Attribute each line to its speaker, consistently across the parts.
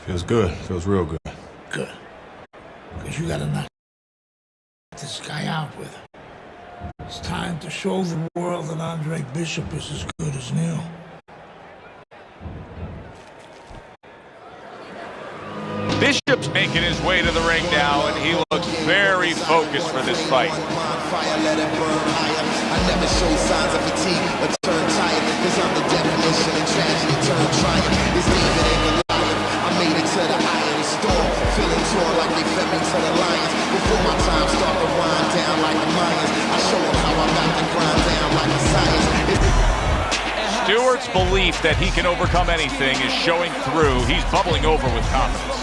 Speaker 1: Feels good. Feels real good.
Speaker 2: Good. Because you gotta knock this guy out with him. It's time to show the world that Andre Bishop is as good as Neil.
Speaker 3: Bishop's making his way to the ring now, and he looks very focused for this fight.
Speaker 4: I never show signs of fatigue or turn tired, cause I'm the definition of tragedy turn triumph. This David ain't Goliath. I made it to the eye of the storm, feeling torn like they fed me to the lions. Before my time start to wind down like the Mayans, I show them how I'm about to grind down like a science.
Speaker 3: Stewart's belief that he can overcome anything is showing through. He's bubbling over with confidence.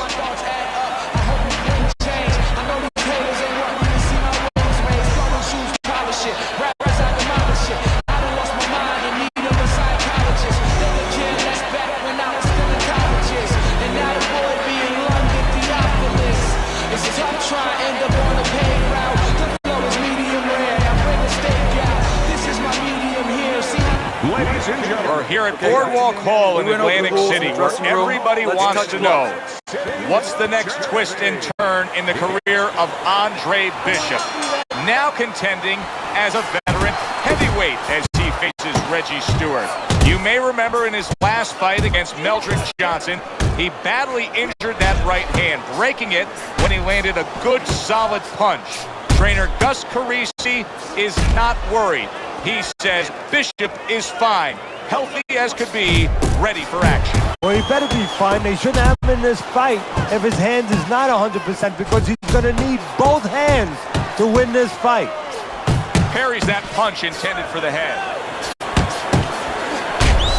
Speaker 3: We're here at Boardwalk Hall in Atlantic City, where everybody wants to know what's the next twist and turn in the career of Andre Bishop, now contending as a veteran heavyweight as he faces Reggie Stewart. You may remember in his last fight against Meldrick Johnson, he badly injured that right hand, breaking it when he landed a good solid punch. Trainer Gus Carisi is not worried. He says Bishop is fine, healthy as could be, ready for action.
Speaker 5: Well, he better be fine. They shouldn't have him in this fight if his hand is not 100%, because he's going to need both hands to win this fight.
Speaker 3: Parries that punch intended for the head.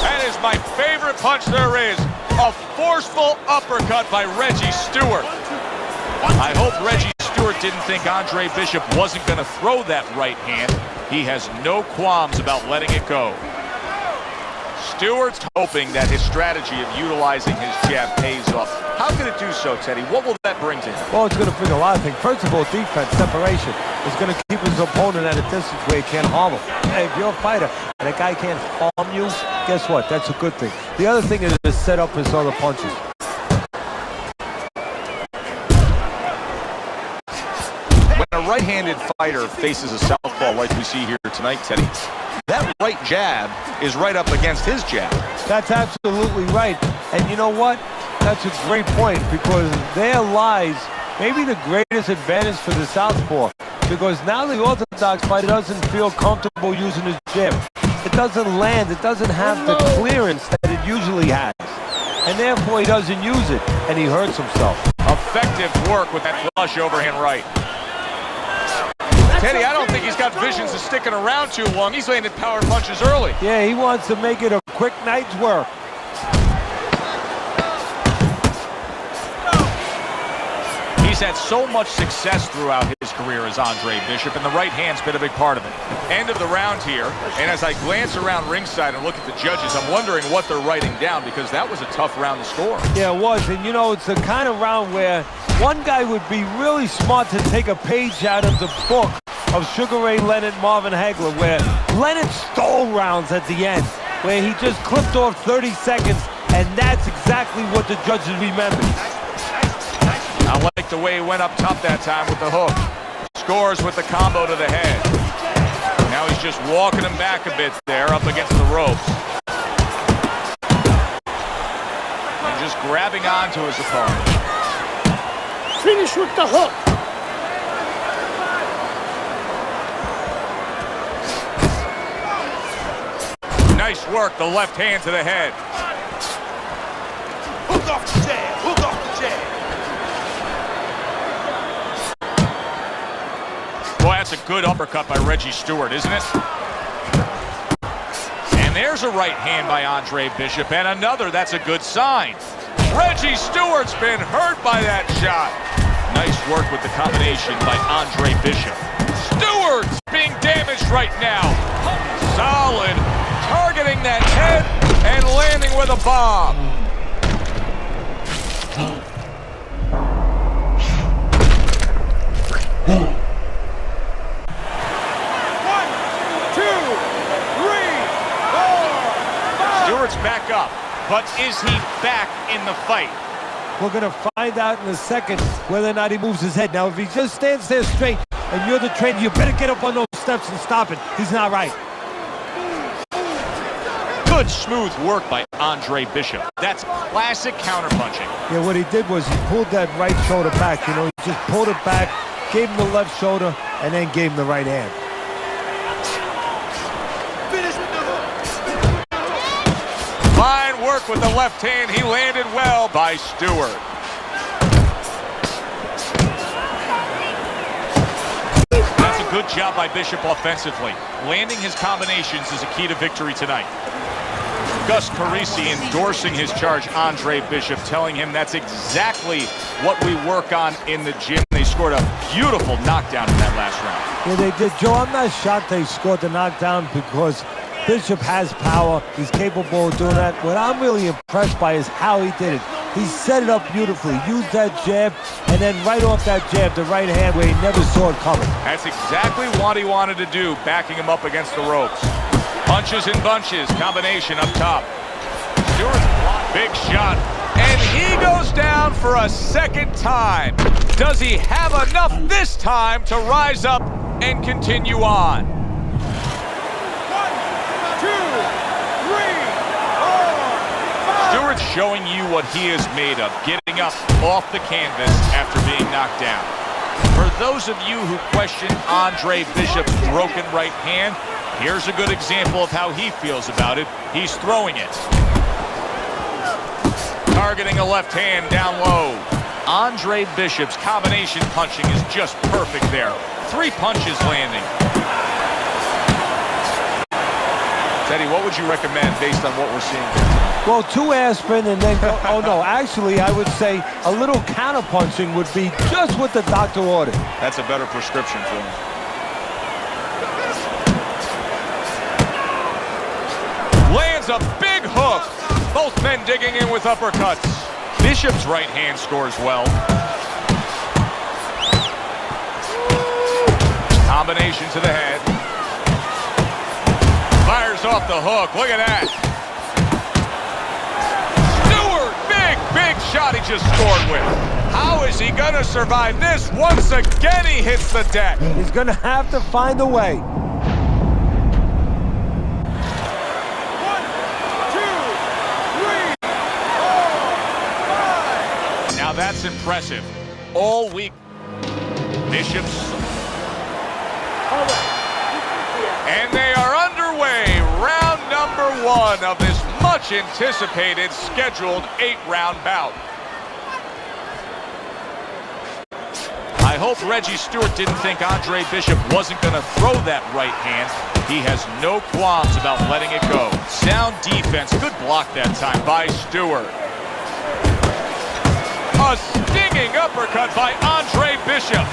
Speaker 3: That is my favorite punch there is. A forceful uppercut by Reggie Stewart. I hope Reggie Stewart didn't think Andre Bishop wasn't going to throw that right hand. He has no qualms about letting it go. Stewart's hoping that his strategy of utilizing his jab pays off. How can it do so, Teddy? What will that bring to him?
Speaker 5: Well, it's going to bring a lot of things. First of all, defense, separation. It's going to keep his opponent at a distance where he can't harm him. Hey, if you're a fighter and a guy can't harm you, guess what? That's a good thing. The other thing is to set up his other punches.
Speaker 3: When a right-handed fighter faces a southpaw like we see here tonight, Teddy, that right jab is right up against his jab.
Speaker 5: That's absolutely right. And you know what? That's a great point, because there lies maybe the greatest advantage for the southpaw, because now the orthodox fighter doesn't feel comfortable using his jab. It doesn't land. It doesn't have the clearance that it usually has. And therefore he doesn't use it, and he hurts himself.
Speaker 3: Effective work with that flush overhand right. Teddy, I don't think he's got visions of sticking around too long. He's landed power punches early.
Speaker 5: Yeah, he wants to make it a quick night's work.
Speaker 3: He's had so much success throughout his career as Andre Bishop, and the right hand's been a big part of it. End of the round here, and as I glance around ringside and look at the judges, I'm wondering what they're writing down, because that was a tough round to score.
Speaker 5: Yeah, it was, and you know, it's the kind of round where one guy would be really smart to take a page out of the book of Sugar Ray Leonard, Marvin Hagler, where Leonard stole rounds at the end, where he just clipped off 30 seconds, and that's exactly what the judges remembered.
Speaker 3: I like the way he went up top that time with the hook. Scores with the combo to the head. Now he's just walking him back a bit there up against the ropes. And just grabbing onto his opponent.
Speaker 2: Finish with the hook.
Speaker 3: Nice work, the left hand to the head.
Speaker 4: Hook off the jab, hook off the jab.
Speaker 3: Boy, that's a good uppercut by Reggie Stewart, isn't it? And there's a right hand by Andre Bishop, and another. That's a good sign. Reggie Stewart's been hurt by that shot. Nice work with the combination by Andre Bishop. Stewart's being damaged right now. Solid. Targeting that head and landing with a bomb. Stewart's back up, but is he back in the fight?
Speaker 5: We're going to find out in a second whether or not he moves his head. Now, if he just stands there straight and you're the trainer, you better get up on those steps and stop it. He's not right.
Speaker 3: Good smooth work by Andre Bishop. That's classic counterpunching.
Speaker 5: Yeah, what he did was he pulled that right shoulder back. You know, he just pulled it back, gave him the left shoulder, and then gave him the right hand.
Speaker 3: Fine work with the left hand. He landed well by Stewart. That's a good job by Bishop offensively. Landing his combinations is a key to victory tonight. Gus Parisi endorsing his charge, Andre Bishop, telling him that's exactly what we work on in the gym. They scored a beautiful knockdown in that last round.
Speaker 5: Yeah, they did. Joe, I'm not shocked they scored the knockdown because Bishop has power. He's capable of doing that. What I'm really impressed by is how he did it. He set it up beautifully, used that jab, and then right off that jab, the right hand where he never saw it coming.
Speaker 3: That's exactly what he wanted to do, backing him up against the ropes. Punches and bunches, combination up top. Stewart's blocked, big shot, and he goes down for a second time. Does he have enough this time to rise up and continue on? 1, 2, 3, 4, 5. Stewart's showing you what he is made of, getting up off the canvas after being knocked down. For those of you who question Andre Bishop's broken right hand, here's a good example of how he feels about it. He's throwing it. Targeting a left hand down low. Andre Bishop's combination punching is just perfect there. 3 punches landing. Teddy, what would you recommend based on what we're seeing?
Speaker 5: Well, 2 aspirin and then go, oh no, actually I would say a little counter-punching would be just what the doctor ordered.
Speaker 3: That's a better prescription for him. Lands a big hook. Both men digging in with uppercuts. Bishop's right hand scores well. Combination to the head. Fires off the hook. Look at that. Stewart, big shot he just scored with. How is he going to survive this? Once again, he hits the deck.
Speaker 5: He's going to have to find a way.
Speaker 3: That's impressive. All week, Bishop's. And they are underway. Round number 1 of this much anticipated scheduled 8-round bout. I hope Reggie Stewart didn't think Andre Bishop wasn't going to throw that right hand. He has no qualms about letting it go. Sound defense. Good block that time by Stewart. A stinging uppercut by Andre Bishop.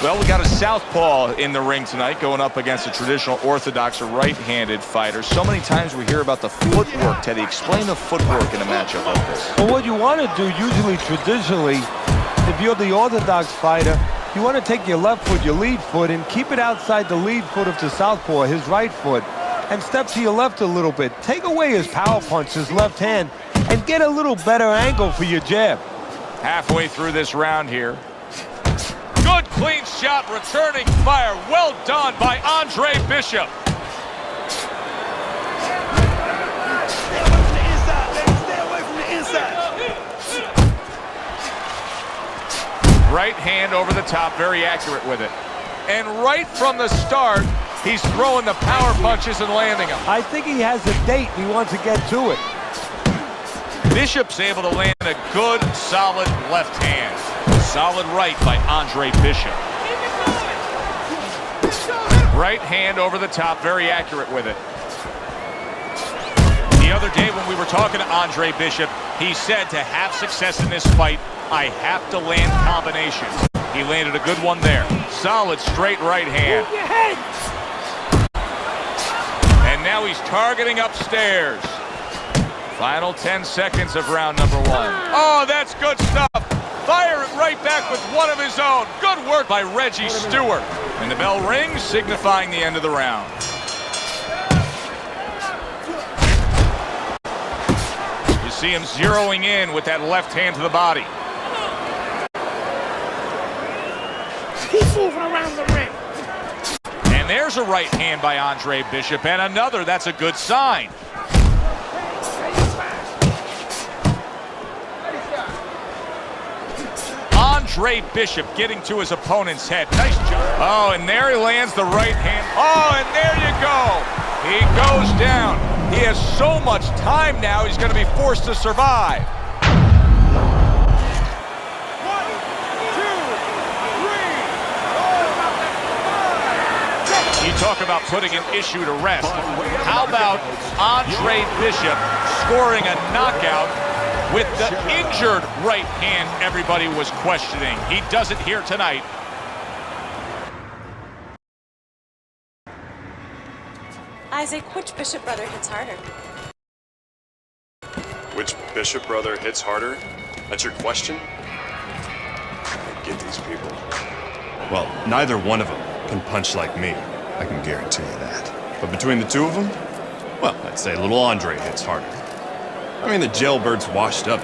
Speaker 3: Well, we got a southpaw in the ring tonight going up against a traditional orthodox or right-handed fighter. So many times we hear about the footwork. Teddy, explain the footwork in a matchup like this.
Speaker 5: Well, what you want to do usually, traditionally, if you're the orthodox fighter, you want to take your left foot, your lead foot, and keep it outside the lead foot of the southpaw, his right foot, and step to your left a little bit. Take away his power punch, his left hand, and get a little better angle for your jab.
Speaker 3: Halfway through this round here. Good clean shot, returning fire. Well done by Andre Bishop. Right hand over the top, very accurate with it. And right from the start, he's throwing the power punches and landing them.
Speaker 5: I think he has a date. He wants to get to it.
Speaker 3: Bishop's able to land a good, solid left hand. Solid right by Andre Bishop. Right hand over the top, very accurate with it. The other day when we were talking to Andre Bishop, he said to have success in this fight, I have to land combinations. He landed a good one there. Solid straight right hand. And now he's targeting upstairs. Final 10 seconds of round number 1. Oh, that's good stuff. Fire it right back with one of his own. Good work by Reggie Stewart. And the bell rings, signifying the end of the round. See him zeroing in with that left hand to the body.
Speaker 2: Keep moving around the ring.
Speaker 3: And there's a right hand by Andre Bishop, and another. That's a good sign. Andre Bishop getting to his opponent's head. Nice job. Oh, and there he lands the right hand. Oh, and there you go. He goes down. He has so much time now, he's going to be forced to survive. 1, 2, 3. You talk about putting an issue to rest. How about Andre Bishop scoring a knockout with the injured right hand everybody was questioning? He does it here tonight.
Speaker 1: Isaac, which Bishop brother hits harder?
Speaker 6: Which Bishop brother hits harder? That's your question? I get these people. Well, neither one of them can punch like me. I can guarantee you that. But between the two of them, well, I'd say little Andre hits harder. I mean, the jailbird's washed up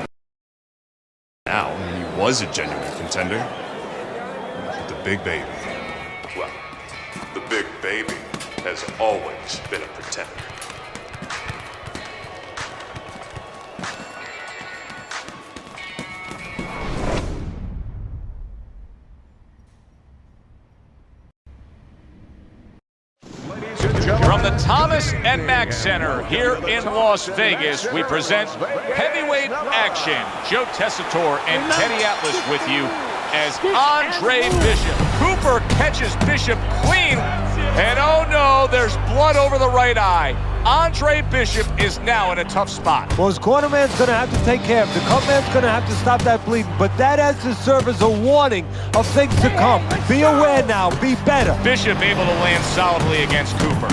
Speaker 6: now, and he was a genuine contender. But the big baby, well, the big baby has always been a pretender.
Speaker 3: From the Thomas and Mack Center here in Las Vegas, we present heavyweight action. Joe Tessitore and Teddy Atlas with you as Andre Bishop. Cooper catches Bishop clean, and oh no, there's blood over the right eye. Andre Bishop is now in a tough spot.
Speaker 5: Well, his cornerman's going to have to take care of it. The cutman's going to have to stop that bleeding, but that has to serve as a warning of things to come. Be aware now. Be better.
Speaker 3: Bishop able to land solidly against Cooper.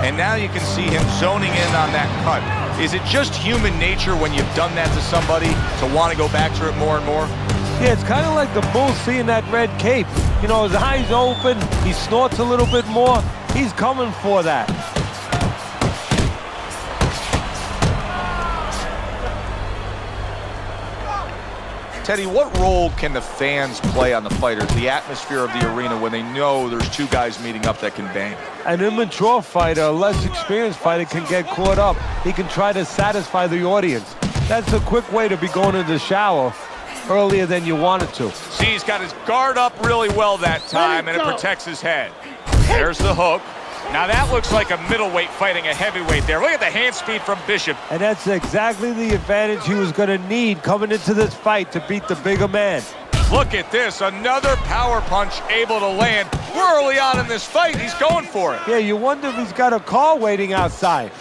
Speaker 3: And now you can see him zoning in on that cut. Is it just human nature when you've done that to somebody to want to go back to it more and more?
Speaker 5: Yeah, it's kind of like the bull seeing that red cape. You know, his eyes open, he snorts a little bit more. He's coming for that.
Speaker 3: Teddy, what role can the fans play on the fighters, the atmosphere of the arena, when they know there's two guys meeting up that can bang?
Speaker 5: An immature fighter, a less experienced fighter can get caught up. He can try to satisfy the audience. That's a quick way to be going to the shower earlier than you wanted to.
Speaker 3: See, he's got his guard up really well that time, and it protects his head. There's the hook. Now that looks like a middleweight fighting a heavyweight there. Look at the hand speed from Bishop.
Speaker 5: And that's exactly the advantage he was going to need coming into this fight to beat the bigger man.
Speaker 3: Look at this, another power punch able to land. We're early on in this fight, he's going for it.
Speaker 5: Yeah, you wonder if he's got a car waiting outside.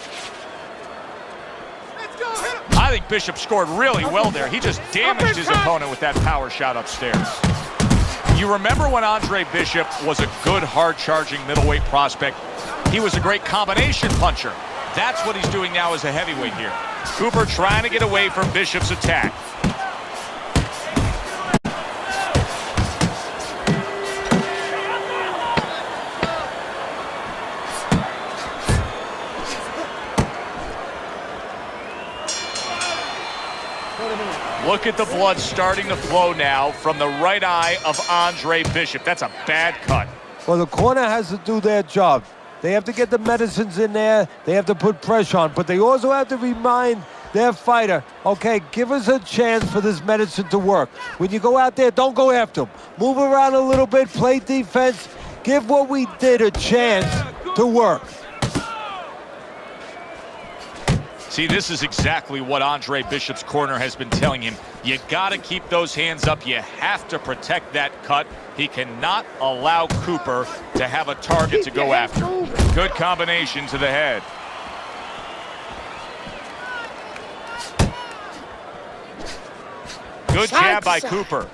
Speaker 3: I think Bishop scored really well there. He just damaged his opponent with that power shot upstairs. You remember when Andre Bishop was a good, hard-charging middleweight prospect? He was a great combination puncher. That's what he's doing now as a heavyweight here. Cooper trying to get away from Bishop's attack. Look at the blood starting to flow now from the right eye of Andre Bishop. That's a bad cut.
Speaker 5: Well, the corner has to do their job. They have to get the medicines in there. They have to put pressure on. But they also have to remind their fighter, okay, give us a chance for this medicine to work. When you go out there, don't go after him. Move around a little bit, play defense. Give what we did a chance to work.
Speaker 3: See, this is exactly what Andre Bishop's corner has been telling him. You got to keep those hands up. You have to protect that cut. He cannot allow Cooper to have a target to go after. Good combination to the head. Good jab by Cooper.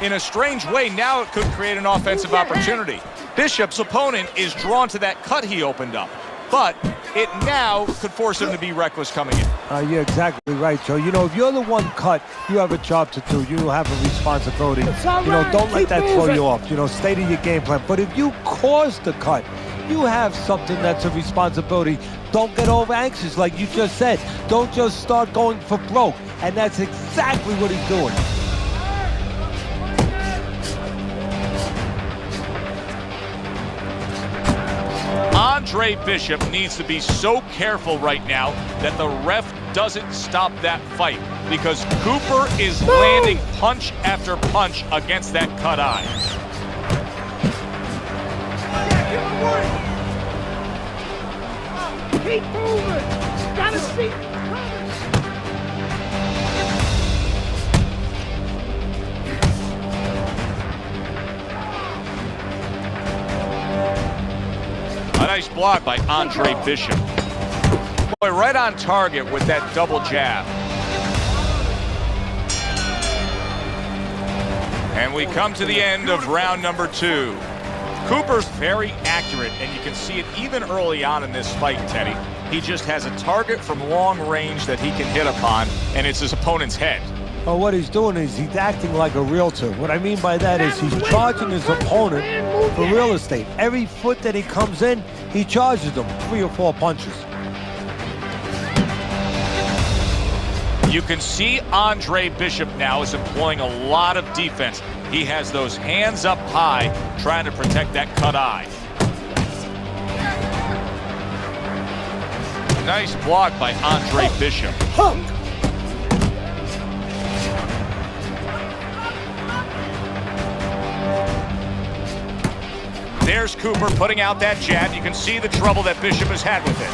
Speaker 3: In a strange way, now it could create an offensive opportunity. Bishop's opponent is drawn to that cut he opened up, but it now could force him to be reckless coming in.
Speaker 5: You're exactly right, Joe. You know, if you're the one cut, you have a job to do. You have a responsibility. You know, don't let that throw you off. You know, stay to your game plan. But if you cause the cut, You have something that's a responsibility. Don't get over anxious like you just said. Don't just start going for broke. And that's exactly what he's doing.
Speaker 3: Andre Bishop needs to be so careful right now that the ref doesn't stop that fight, because Cooper is landing punch after punch against that cut eye.
Speaker 7: Keep moving. Gotta see.
Speaker 3: A nice block by Andre Bishop. Boy, right on target with that double jab. And we come to the end of round number 2. Cooper's very accurate, and you can see it even early on in this fight, Teddy. He just has a target from long range that he can hit upon, and it's his opponent's head.
Speaker 5: Well, what he's doing is he's acting like a realtor. What I mean by that is he's charging his opponent for real estate. Every foot that he comes in, he charges them 3 or 4 punches.
Speaker 3: You can see Andre Bishop now is employing a lot of defense. He has those hands up high, trying to protect that cut eye. Nice block by Andre Bishop. There's Cooper putting out that jab. You can see the trouble that Bishop has had with it.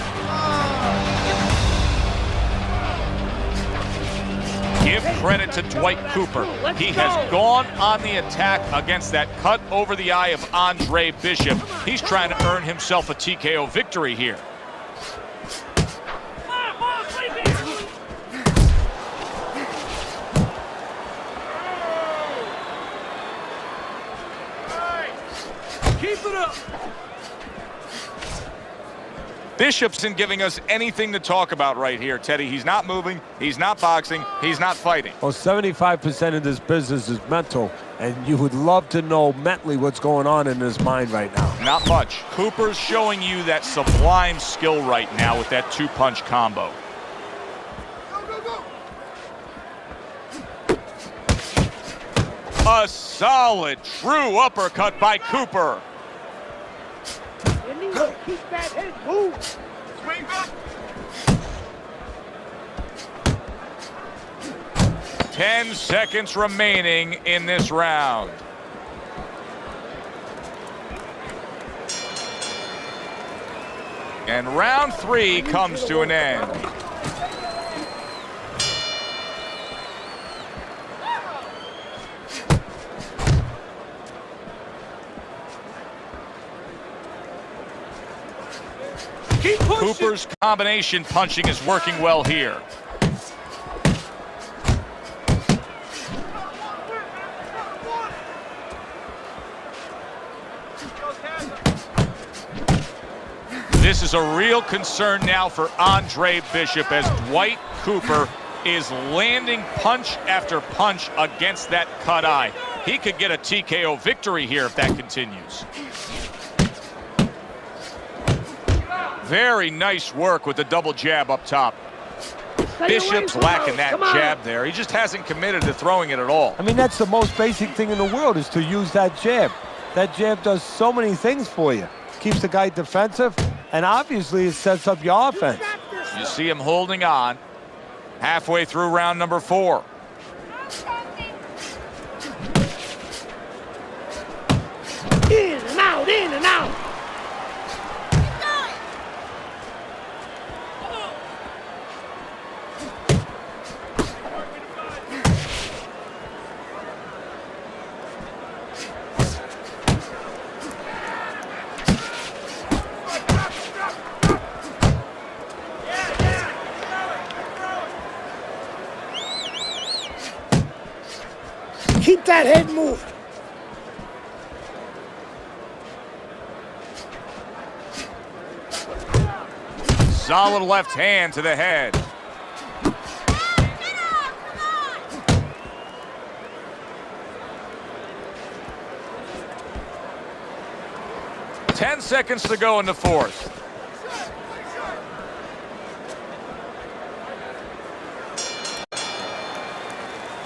Speaker 3: Give credit to Dwight Cooper. He has gone on the attack against that cut over the eye of Andre Bishop. He's trying to earn himself a TKO victory here.
Speaker 7: Keep it up.
Speaker 3: Bishop isn't giving us anything to talk about right here, Teddy. He's not moving, he's not boxing, he's not fighting.
Speaker 5: Well, 75% of this business is mental, and you would love to know mentally what's going on in his mind right now.
Speaker 3: Not much. Cooper's showing you that sublime skill right now with that 2-punch combo. A solid, true uppercut by Cooper.
Speaker 7: You need to keep that head moving. Swing back.
Speaker 3: 10 seconds remaining in this round. And round 3 comes to an end. Cooper's combination punching is working well here. This is a real concern now for Andre Bishop, as Dwight Cooper is landing punch after punch against that cut eye. He could get a TKO victory here if that continues. Very nice work with the double jab up top. Bishop's lacking that jab there. He just hasn't committed to throwing it at all.
Speaker 5: I mean, that's the most basic thing in the world, is to use that jab. That jab does so many things for you. Keeps the guy defensive, and obviously it sets up your offense.
Speaker 3: You see him holding on halfway through round number 4.
Speaker 7: In and out, in and out. Keep that head moving.
Speaker 3: Solid left hand to the head. 10 seconds to go in the fourth.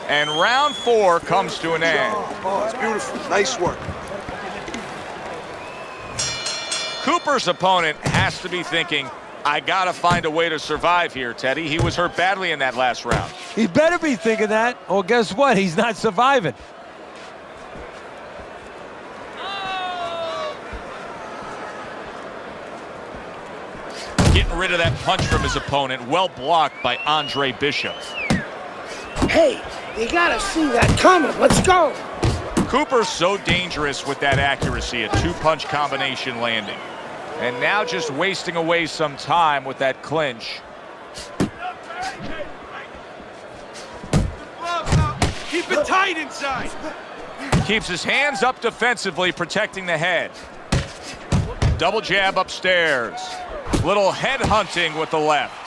Speaker 3: And round 4 comes to an end.
Speaker 8: Oh, it's beautiful. Nice work.
Speaker 3: Cooper's opponent has to be thinking, I gotta find a way to survive here, Teddy. He was hurt badly in that last round.
Speaker 5: He better be thinking that, or guess what? He's not surviving.
Speaker 3: Getting rid of that punch from his opponent. Well blocked by Andre Bishop.
Speaker 7: Hey, you gotta see that coming. Let's go.
Speaker 3: Cooper's so dangerous with that accuracy, a 2-punch combination landing. And now just wasting away some time with that clinch.
Speaker 8: Keep it tight inside.
Speaker 3: Keeps his hands up defensively, protecting the head. Double jab upstairs. Little head hunting with the left.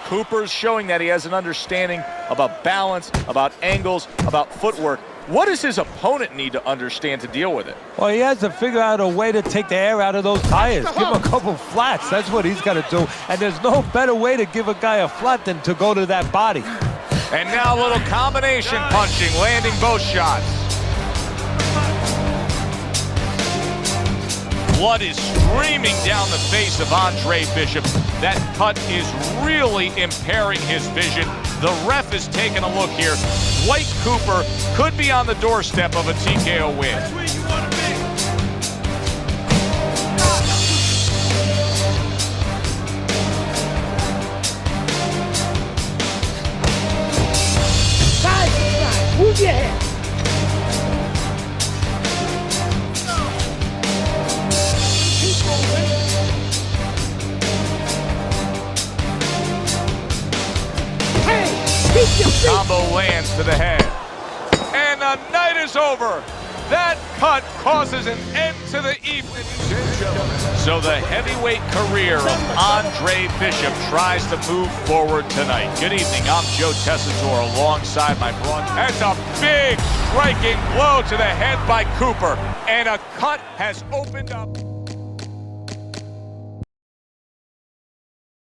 Speaker 3: Cooper's showing that he has an understanding about balance, about angles, about footwork. What does his opponent need to understand to deal with it?
Speaker 5: Well, he has to figure out a way to take the air out of those tires. Give him a couple flats. That's what he's got to do. And there's no better way to give a guy a flat than to go to that body.
Speaker 3: And now a little combination punching, landing both shots. Blood is streaming down the face of Andre Bishop. That cut is really impairing his vision. The ref is taking a look here. Dwight Cooper could be on the doorstep of a TKO win.
Speaker 8: That's where you want to be.
Speaker 7: Side to side. Move your head. Keep moving. Hey, keep your feet.
Speaker 3: Combo lands to the head. And the night is over. That cut causes an end to the evening. So the heavyweight career of Andre Bishop tries to move forward tonight. Good evening, I'm Joe Tessitore alongside my broadcast. That's a big striking blow to the head by Cooper. And a cut has opened up.